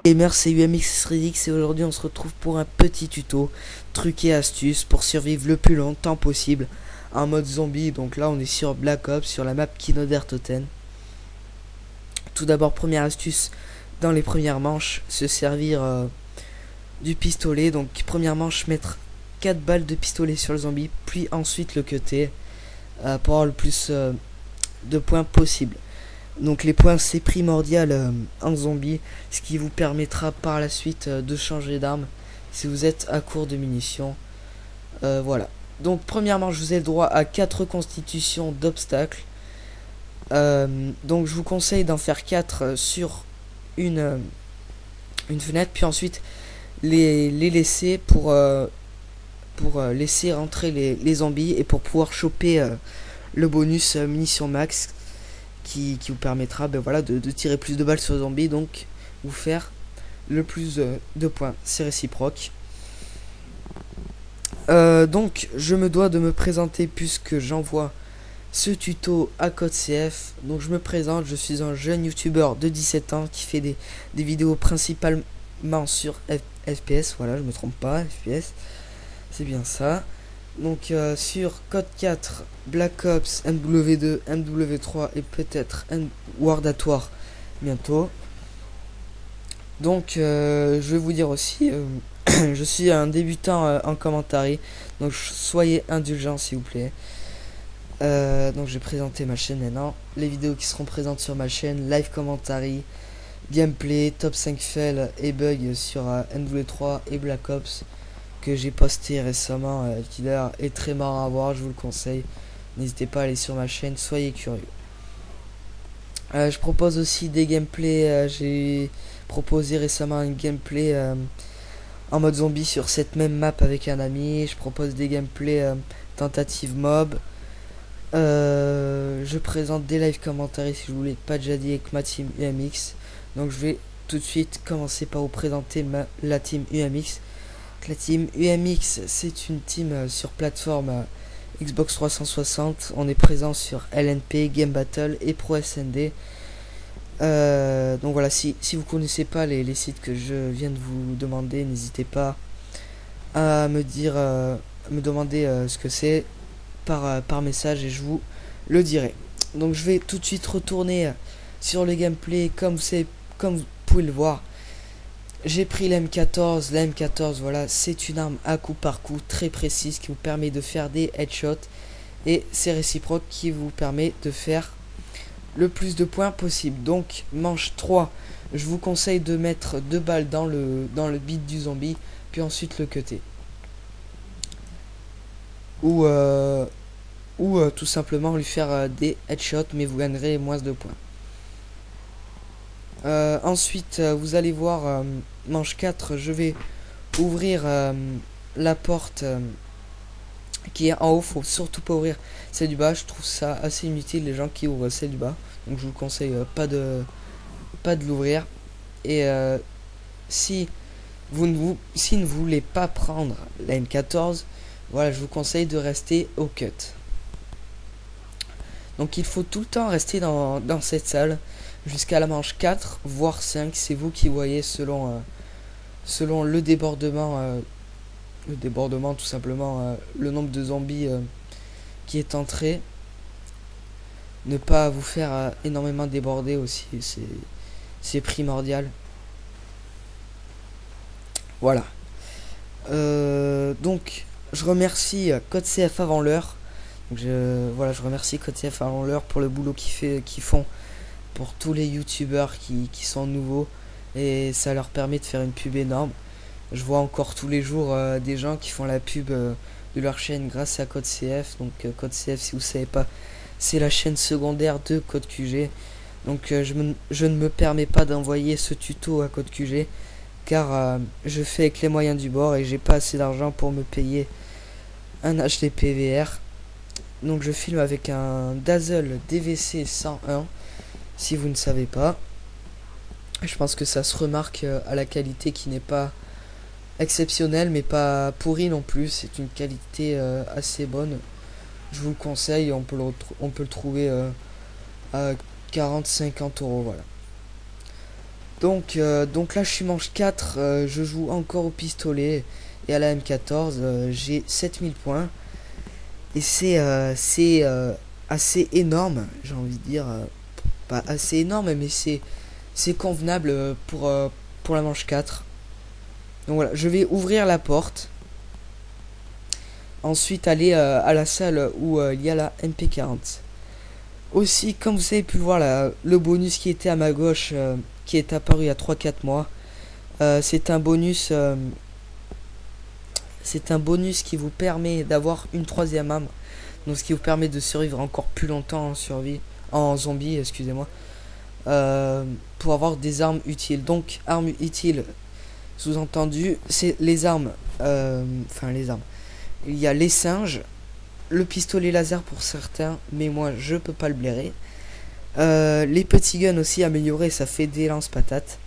Et merci UMX Redix, et aujourd'hui on se retrouve pour un petit tuto trucs et astuces pour survivre le plus longtemps possible en mode zombie. Donc là on est sur Black Ops, sur la map Kino der Toten. Tout d'abord, première astuce, dans les premières manches, se servir du pistolet. Donc première manche, mettre 4 balles de pistolet sur le zombie, puis ensuite le cutter pour avoir le plus de points possible. Donc les points, c'est primordial en zombie, ce qui vous permettra par la suite de changer d'arme si vous êtes à court de munitions. Voilà. Donc premièrement, je vous ai le droit à 4 constitutions d'obstacles. Donc je vous conseille d'en faire 4 sur une fenêtre, puis ensuite les laisser pour laisser rentrer les zombies et pour pouvoir choper le bonus munitions max qui vous permettra voilà, de tirer plus de balles sur les zombies, donc vous faire le plus de points. C'est réciproque. Donc je me dois de me présenter puisque j'envoie ce tuto à CodeCF. Donc je me présente, je suis un jeune youtubeur de 17 ans qui fait des vidéos principalement sur FPS, voilà, je me trompe pas, FPS, c'est bien ça. Donc sur Code 4, Black Ops, MW2, MW3 et peut-être World at War bientôt. Donc je vais vous dire aussi, je suis un débutant en commentary, donc soyez indulgents s'il vous plaît. Donc je vais présenter ma chaîne maintenant. Les vidéos qui seront présentes sur ma chaîne: live commentary, gameplay, top 5 fails et bugs sur MW3 et Black Ops que j'ai posté récemment, qui d'ailleurs est très marrant à voir, je vous le conseille. N'hésitez pas à aller sur ma chaîne, soyez curieux. Je propose aussi des gameplays, j'ai proposé récemment un gameplay en mode zombie sur cette même map avec un ami. Je propose des gameplays tentative mob. Je présente des live commentaires si je vous l'ai pas déjà dit avec ma team UMX. Donc je vais tout de suite commencer par vous présenter la team UMX. La team UMX, c'est une team sur plateforme Xbox 360. On est présent sur LNP, Game Battle et Pro SND. Donc voilà, si vous connaissez pas les sites que je viens de vous demander, n'hésitez pas à me dire, me demander ce que c'est par message et je vous le dirai. Donc je vais tout de suite retourner sur le gameplay. Comme vous pouvez le voir, j'ai pris la M14. La M14, voilà, c'est une arme à coup par coup très précise qui vous permet de faire des headshots, et c'est réciproque qui vous permet de faire le plus de points possible. Donc manche 3, je vous conseille de mettre 2 balles dans le bit du zombie, puis ensuite le cutter, ou tout simplement lui faire des headshots, mais vous gagnerez moins de points. Ensuite vous allez voir, manche 4, je vais ouvrir la porte qui est en haut. Faut surtout pas ouvrir celle du bas, je trouve ça assez inutile les gens qui ouvrent celle du bas, donc je vous conseille pas de l'ouvrir. Et si vous ne voulez pas prendre la M14, voilà, je vous conseille de rester au cut. Donc il faut tout le temps rester dans cette salle jusqu'à la manche 4 voire 5, c'est vous qui voyez selon le débordement tout simplement, le nombre de zombies qui est entré. Ne pas vous faire énormément déborder aussi, c'est primordial. Voilà. Donc je remercie CodeCF avant l'heure. Je remercie CodeCF avant l'heure pour le boulot qu'ils font pour tous les youtubeurs qui sont nouveaux, et ça leur permet de faire une pub énorme. Je vois encore tous les jours des gens qui font la pub de leur chaîne grâce à CodeCF. Donc CodeCF, si vous savez pas, c'est la chaîne secondaire de CodeQG. Donc je ne me permets pas d'envoyer ce tuto à CodeQG car je fais avec les moyens du bord et j'ai pas assez d'argent pour me payer un HD PVR. Donc je filme avec un Dazzle DVC 101, si vous ne savez pas. Je pense que ça se remarque à la qualité qui n'est pas exceptionnelle mais pas pourrie non plus. C'est une qualité assez bonne. Je vous le conseille, on peut le trouver à 40-50 euros, voilà. Donc là je suis manche 4, je joue encore au pistolet et à la M14, j'ai 7000 points. Et c'est assez énorme, j'ai envie de dire. Pas assez énorme, mais c'est convenable pour la manche 4. Donc voilà, je vais ouvrir la porte. Ensuite aller à la salle où il y a la MP40. Aussi, comme vous avez pu le voir, le bonus qui était à ma gauche, qui est apparu il y a 3-4 mois, c'est un bonus qui vous permet d'avoir une troisième arme. Donc ce qui vous permet de survivre encore plus longtemps en zombie, excusez-moi, pour avoir des armes utiles. Donc armes utiles, sous-entendu, c'est les armes, les armes. Il y a les singes, le pistolet laser pour certains, mais moi je peux pas le blairer. Les petits guns aussi améliorés, ça fait des lance-patates.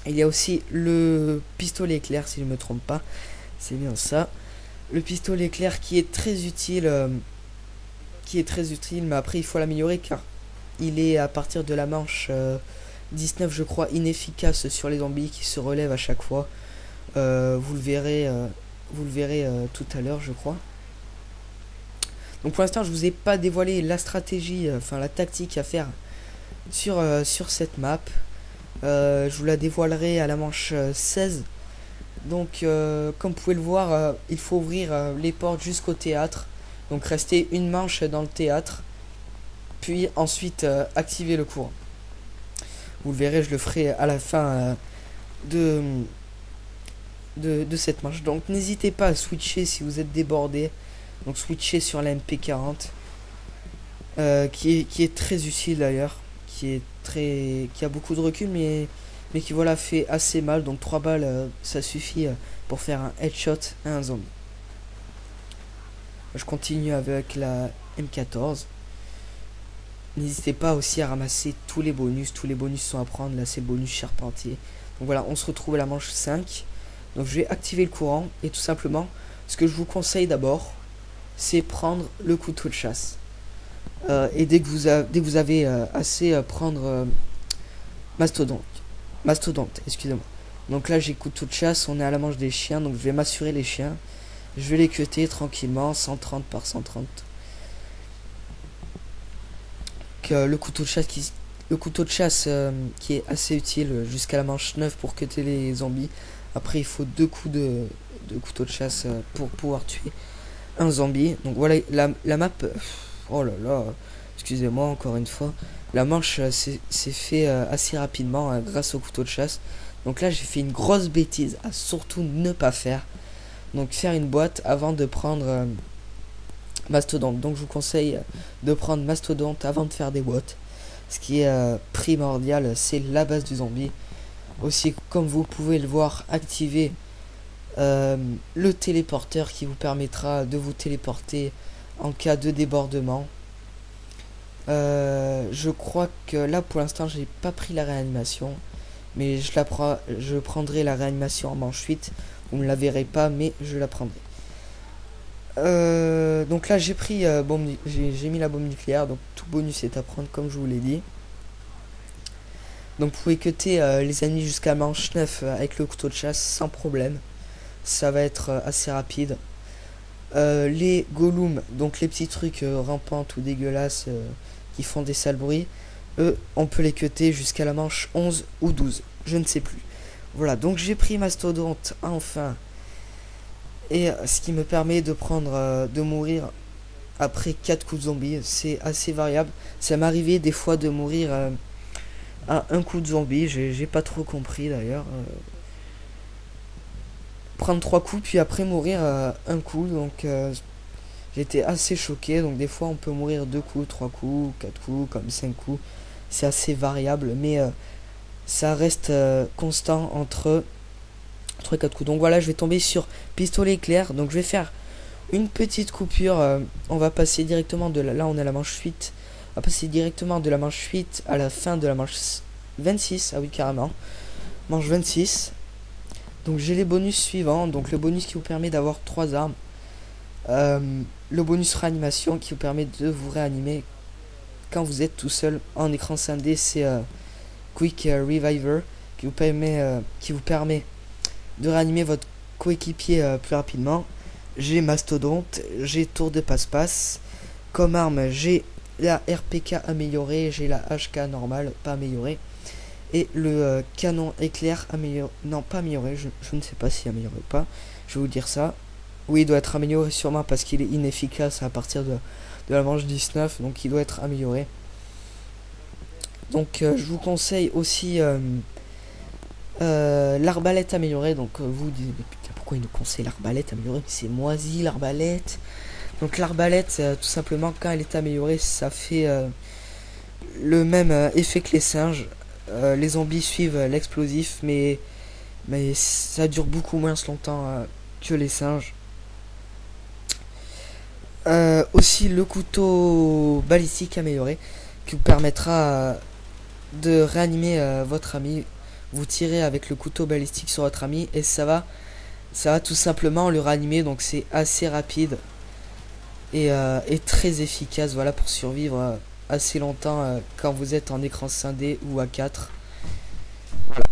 Il y a aussi le pistolet éclair, si je me trompe pas, c'est bien ça. Le pistolet éclair qui est très utile, mais après il faut l'améliorer car il est à partir de la manche 19 je crois inefficace sur les zombies qui se relèvent à chaque fois. Vous le verrez tout à l'heure je crois. Donc pour l'instant je vous ai pas dévoilé la stratégie, la tactique à faire sur cette map. Je vous la dévoilerai à la manche 16. Donc comme vous pouvez le voir, il faut ouvrir les portes jusqu'au théâtre. Donc rester une manche dans le théâtre. Puis ensuite activer le courant. Vous le verrez, je le ferai à la fin de cette manche. Donc n'hésitez pas à switcher si vous êtes débordé. Donc switcher sur la MP40. Qui est très utile d'ailleurs. Qui a beaucoup de recul mais qui voilà fait assez mal. Donc 3 balles ça suffit pour faire un headshot à un zombie. Je continue avec la M14. N'hésitez pas aussi à ramasser tous les bonus sont à prendre. Là c'est le bonus charpentier. Donc voilà, on se retrouve à la manche 5. Donc je vais activer le courant et tout simplement ce que je vous conseille d'abord c'est prendre le couteau de chasse. Et dès que vous avez assez prendre Mastodonte, excusez-moi. Donc là j'ai couteau de chasse, on est à la manche des chiens, donc je vais m'assurer les chiens. Je vais les cutter tranquillement, 130 par 130. Le couteau de chasse qui est assez utile jusqu'à la manche 9 pour cutter les zombies. Après il faut 2 coups de couteau de chasse pour pouvoir tuer un zombie. Donc voilà la map. Oh là là, excusez-moi encore une fois. La manche s'est fait assez rapidement grâce au couteau de chasse. Donc là j'ai fait une grosse bêtise à surtout ne pas faire. Donc faire une boîte avant de prendre Mastodonte. Donc je vous conseille de prendre Mastodonte avant de faire des boîtes. Ce qui est primordial, c'est la base du zombie. Aussi comme vous pouvez le voir, activer le téléporteur qui vous permettra de vous téléporter en cas de débordement. Je crois que là pour l'instant j'ai pas pris la réanimation, mais je prendrai la réanimation en manche 8. Vous ne la verrez pas mais je la prendrai. Donc là j'ai pris j'ai mis la bombe nucléaire, donc tout bonus est à prendre comme je vous l'ai dit. Donc vous pouvez cutter les ennemis jusqu'à manche 9 avec le couteau de chasse sans problème. Ça va être assez rapide. Les golems, donc les petits trucs rampantes ou dégueulasses qui font des sales bruits, eux on peut les cutter jusqu'à la manche 11 ou 12, je ne sais plus. Voilà, donc j'ai pris Mastodonte enfin, et ce qui me permet de mourir après 4 coups de zombie. C'est assez variable, ça m'arrivait des fois de mourir à un coup de zombie, j'ai pas trop compris d'ailleurs. Prendre 3 coups puis après mourir un coup, donc j'étais assez choqué. Donc des fois on peut mourir 2 coups, 3 coups, 4 coups, comme 5 coups, c'est assez variable mais ça reste constant entre 3 et 4 coups. Donc voilà, je vais tomber sur pistolet éclair. Donc je vais faire une petite coupure, on va passer directement là on est à la manche 8, on va passer directement de la manche 8 à la fin de la manche 26. Ah oui carrément, manche 26. Donc j'ai les bonus suivants. Donc le bonus qui vous permet d'avoir 3 armes. Le bonus réanimation qui vous permet de vous réanimer quand vous êtes tout seul en écran scindé. C'est Quick Reviver qui vous permet de réanimer votre coéquipier plus rapidement. J'ai Mastodonte, j'ai Tour de passe-passe. Comme arme, j'ai la RPK améliorée, j'ai la HK normale, pas améliorée. Et le canon éclair amélioré. Non, pas amélioré, je ne sais pas si amélioré ou pas. Je vais vous dire ça. Oui, il doit être amélioré sûrement parce qu'il est inefficace à partir de la manche 19. Donc il doit être amélioré. Donc je vous conseille aussi l'arbalète améliorée. Donc vous dites, mais putain, pourquoi il nous conseille l'arbalète améliorée? Mais c'est moisi l'arbalète. Donc l'arbalète, tout simplement, quand elle est améliorée, ça fait le même effet que les singes. Les zombies suivent l'explosif, mais ça dure beaucoup moins longtemps que les singes. Aussi le couteau balistique amélioré qui vous permettra de réanimer votre ami. Vous tirez avec le couteau balistique sur votre ami et ça va tout simplement le réanimer. Donc c'est assez rapide et très efficace, voilà, pour survivre assez longtemps quand vous êtes en écran scindé ou à 4. Voilà.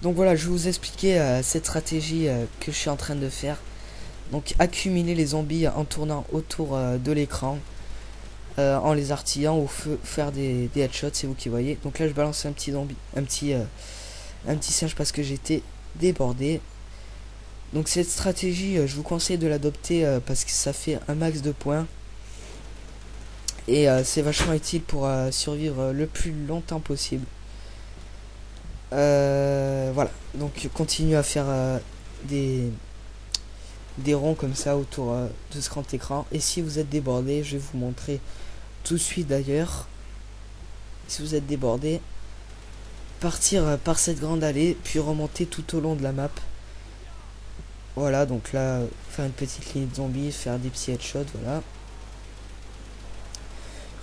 Donc voilà, je vais vous expliquer cette stratégie que je suis en train de faire. Donc accumuler les zombies en tournant autour de l'écran, en les artillant ou faire des headshots, c'est vous qui voyez. Donc là je balance un petit zombie, un petit singe parce que j'étais débordé. Donc cette stratégie, je vous conseille de l'adopter parce que ça fait un max de points. Et c'est vachement utile pour survivre le plus longtemps possible. Voilà, donc continue à faire des ronds comme ça autour de ce grand écran. Et si vous êtes débordé, je vais vous montrer tout de suite d'ailleurs. Si vous êtes débordé, partir par cette grande allée, puis remonter tout au long de la map. Voilà, donc là, faire une petite ligne de zombies, faire des petits headshots, voilà.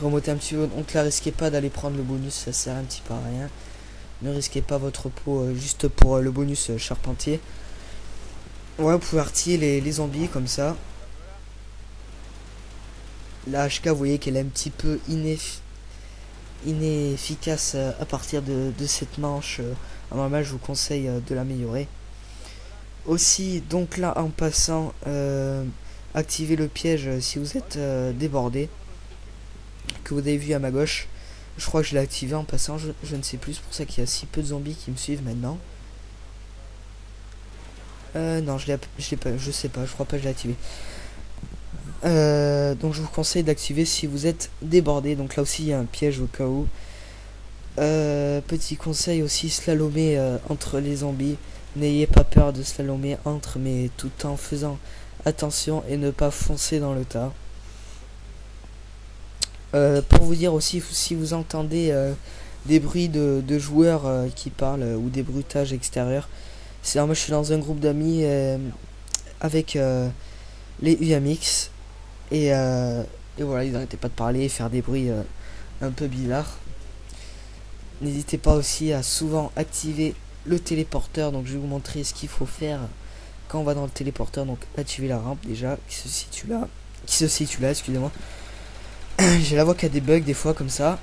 Remonter un petit peu, donc là, risquez pas d'aller prendre le bonus, ça sert un petit peu à rien. Ne risquez pas votre peau juste pour le bonus charpentier. Ouais, vous pouvez artiller les zombies comme ça. La HK, vous voyez qu'elle est un petit peu inefficace à partir de cette manche. Normalement, je vous conseille de l'améliorer. Aussi, donc là, en passant, activez le piège si vous êtes débordé. Que vous avez vu à ma gauche. Je crois que je l'ai activé en passant, je ne sais plus, c'est pour ça qu'il y a si peu de zombies qui me suivent maintenant. Non, je l'ai pas, je sais pas, je crois pas que je l'ai activé. Donc je vous conseille d'activer si vous êtes débordé. Donc là aussi il y a un piège au cas où. Petit conseil aussi, slalomer entre les zombies. N'ayez pas peur de slalomer entre, mais tout en faisant attention et ne pas foncer dans le tas. Pour vous dire aussi, si vous entendez des bruits de joueurs qui parlent ou des bruitages extérieurs, c'est moi je suis dans un groupe d'amis avec les UMX et voilà, ils n'arrêtaient pas de parler et faire des bruits un peu bizarres. N'hésitez pas aussi à souvent activer le téléporteur. Donc je vais vous montrer ce qu'il faut faire quand on va dans le téléporteur. Donc activer la rampe déjà qui se situe là, excusez-moi. J'ai la voix qui a des bugs des fois comme ça.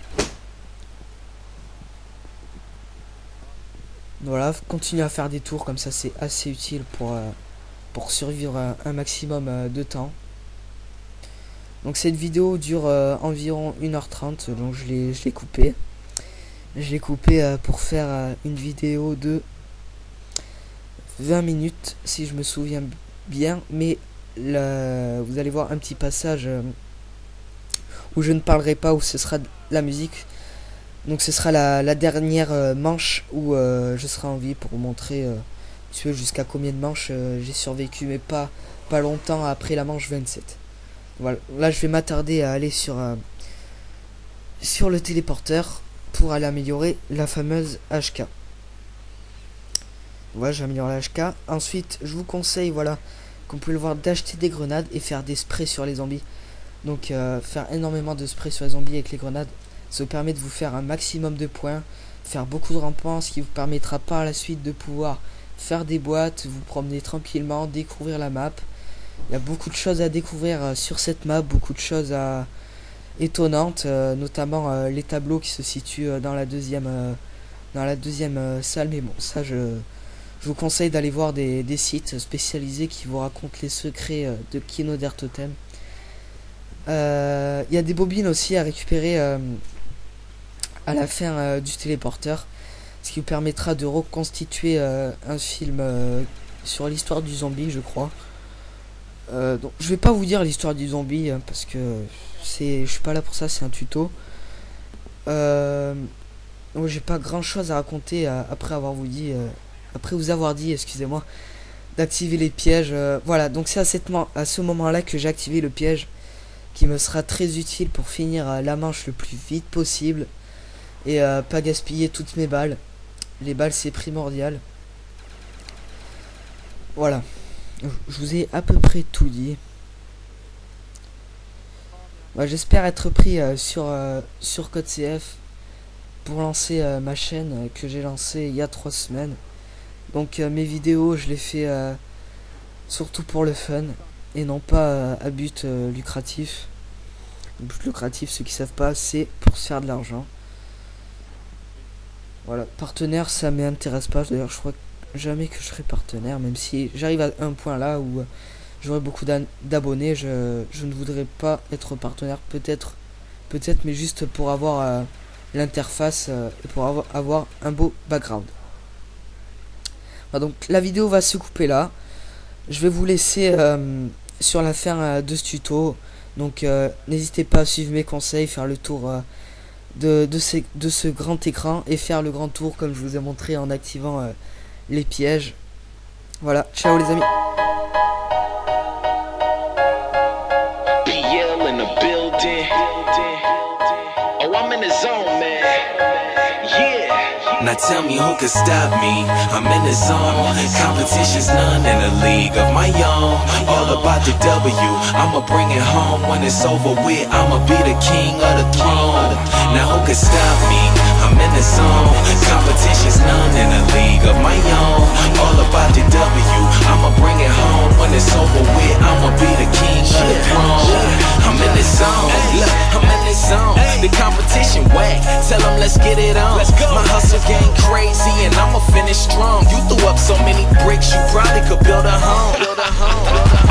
Voilà, continuez à faire des tours comme ça, c'est assez utile pour survivre un maximum de temps. Donc cette vidéo dure environ 1h30, donc je l'ai coupé. Je l'ai coupé pour faire une vidéo de 20 minutes si je me souviens bien, mais vous allez voir un petit passage où je ne parlerai pas, où ce sera de la musique. Donc ce sera la dernière manche où je serai en vie pour vous montrer jusqu'à combien de manches j'ai survécu, mais pas longtemps après la manche 27. Voilà, là je vais m'attarder à aller sur le téléporteur pour aller améliorer la fameuse HK. Voilà, j'améliore la HK. Ensuite, je vous conseille, voilà, comme vous pouvez le voir, d'acheter des grenades et faire des sprays sur les zombies. Donc faire énormément de sprays sur les zombies avec les grenades, ça vous permet de vous faire un maximum de points, faire beaucoup de rampants, ce qui vous permettra par la suite de pouvoir faire des boîtes, vous promener tranquillement, découvrir la map. Il y a beaucoup de choses à découvrir sur cette map, beaucoup de choses à étonnantes, notamment les tableaux qui se situent dans la deuxième salle. Mais bon, ça je vous conseille d'aller voir des sites spécialisés qui vous racontent les secrets de Kinoder Totem. Il y a des bobines aussi à récupérer à la fin du téléporteur, ce qui vous permettra de reconstituer un film sur l'histoire du zombie, je crois. Donc je vais pas vous dire l'histoire du zombie parce que je suis pas là pour ça, c'est un tuto. Donc j'ai pas grand chose à raconter après vous avoir dit, excusez-moi, d'activer les pièges. Voilà, donc c'est à ce moment-là que j'ai activé le piège qui me sera très utile pour finir la manche le plus vite possible et pas gaspiller toutes mes balles. Les balles, c'est primordial. Voilà, je vous ai à peu près tout dit. J'espère être pris sur Code CF pour lancer ma chaîne que j'ai lancée il y a 3 semaines. Donc mes vidéos, je les fais surtout pour le fun et non pas à but lucratif. Le but lucratif, ceux qui savent pas, c'est pour se faire de l'argent. Voilà, partenaire, ça m'intéresse pas. D'ailleurs, je crois jamais que je serai partenaire, même si j'arrive à un point là où j'aurai beaucoup d'abonnés. Je ne voudrais pas être partenaire, peut-être, mais juste pour avoir l'interface et pour avoir un beau background. Voilà, donc la vidéo va se couper là. Je vais vous laisser sur la fin de ce tuto. Donc n'hésitez pas à suivre mes conseils, faire le tour de ce grand écran et faire le grand tour comme je vous ai montré en activant les pièges. Voilà, ciao les amis. PL in the building. Oh, I'm in the zone, man. Yeah. Now tell me who can stop me. I'm in the zone. Competition's none in a league of my own. All about the W. I'ma bring it home when it's over with. I'ma be the king of the throne. Now who can stop me? I'm in the zone. Competition's none in a league of my own. All about the W. I'ma bring it home when it's over with. I'ma be the king of the throne. I'm in the zone. Look, I'm in the zone. The competition whack. Tell them let's get it on. My hustle game crazy and I'ma finish strong. You threw up so many bricks, you probably could build a home.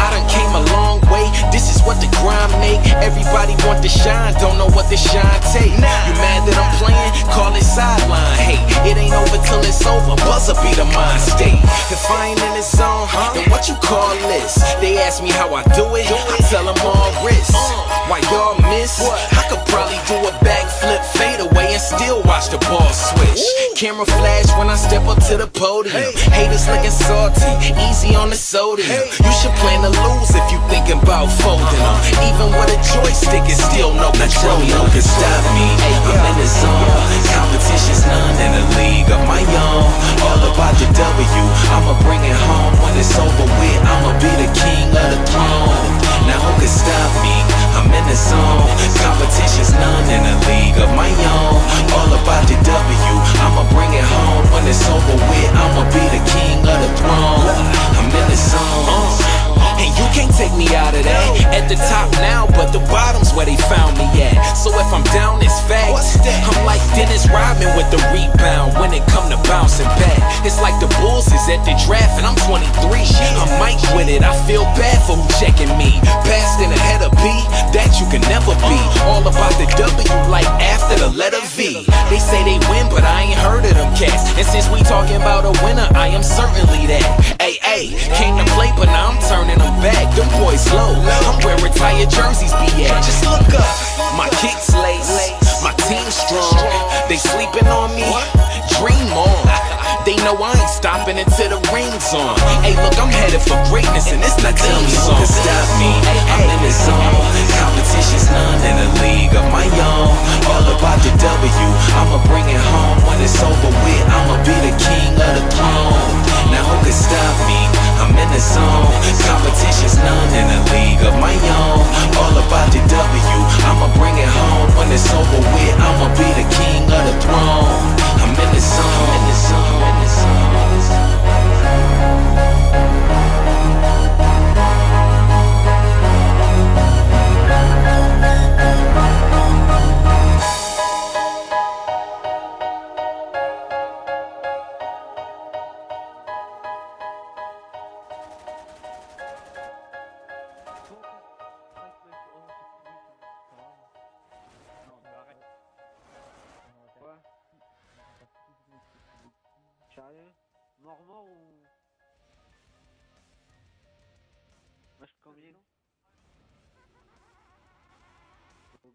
I done came a long way. This is what the grind make. Everybody want to shine, don't know what the shine take. You mad that I'm playing? Call it sideline. Hey, it ain't over till it's over. Buzzer be the mind state. If I ain't in the zone, then what you call this? They ask me how I do it. I tell them all wrist. Why y'all miss? I could probably do a backflip, fade away, and still watch the ball switch. Camera flash when I step up to the podium. Haters looking salty, easy on the sodium. You should plan to lose if you thinking about folding them. Even with a joystick, it's still no control. No can stop me. I'm in the zone. Competition's none in a league of my own. All about the W. I'ma bring it home when it's over with. I'ma be the king of the throne. Now who can stop me? I'm in the zone. Competition's none in a league of my own. All about the W. I'ma bring it home when it's over with. I'ma be the king of the throne. I'm in the zone. And you can't take me out of that. At the top now, but the bottom's where they found me at. So if I'm down, it's facts. I'm like Dennis Rodman with the rebound when it come to bouncing back. It's like the Bulls is at the draft and I'm 23. I'm Mike with it, I feel bad for who checking me. Passed in ahead of B, that you can never be. All about the W like after the letter V. They say they win, but I ain't heard of them cats. And since we talking about a winner, I am certainly that. Hey, came to play, but now I'm turning them back. Them boys low, I'm where retired jerseys be at. Just look up, my kicks lace, my team strong. They sleeping on me, dream on. They know I ain't stopping until the ring's on. Hey, look, I'm headed for greatness, and it's not tell me who can stop me. I'm in the zone. Competition's none in a league of my own. All about the W. I'ma bring it home when it's over with. I'ma be the king of the throne. Now who can stop me? I'm in the zone. Competition's none in a league of my own. All about the W. I'ma bring it home when it's over with. I'ma be the king of the throne. I'm in the zone. In the zone. In the zone. In the zone.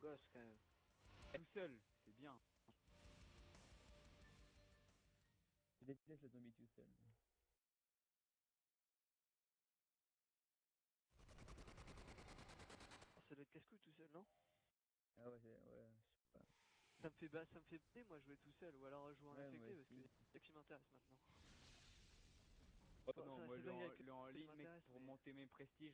gosse quand même. Tout seul, c'est bien. Je déteste le zombie tout seul. Ça doit être casse-couille tout seul, non? Ah ouais, ouais, je sais pas. Ça me fait peur, moi, jouer tout seul, ou alors jouer en Ouais, infecté, moi parce que aussi. c'est ça qui m'intéresse maintenant. Oh Enfin, non, ça, moi c'est dingue avec le en qui ligne, mec, m'intéresse, pour mais- monter mes prestiges,